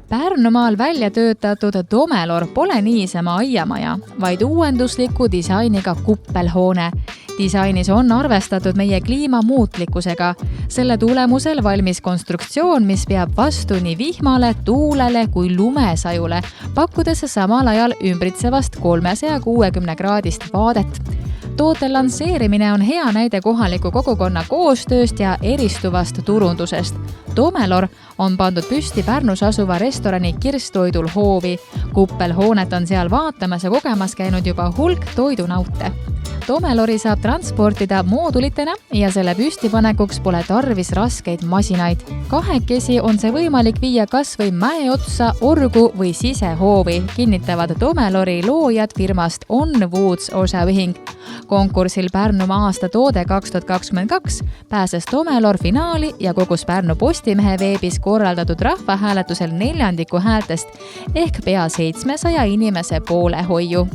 Pärnumaal välja töötatud Domelor pole niisama aiamaja, vaid uuendusliku disainiga kuppelhoone. Disainis on arvestatud meie kliimamuutlikkusega. Selle tulemusel valmis konstruktsioon, mis peab vastu nii vihmale, tuulele kui lumesajule, pakkudes samal ajal ümbritsevast 360-kraadist vaadet. Toote lansseerimine on hea näide kohaliku kogukonna koostööst ja eristuvast turundusest. Domelor on pandud püsti Pärnus asuva restorani Kirstoidul hoovi. Kuppelhoonet on seal vaatamas ja kogemas käinud juba hulk toidunaute. Domelori saab transportida moodulitena ja selle püstipanekuks pole tarvis raskeid masinaid. Kahekesi on see võimalik viia kas või mäe otsa, orgu või sisehoovi, kinnitavad Domelori loojad firmast On Woods osaühing. Konkursil Pärnumaa aasta toode 2022 pääses Domelor finaali ja kogus Pärnu Postimehe veebis korraldatud rahvahääletusel 1/4 häältest ehk pea 700 inimese poolehoiu.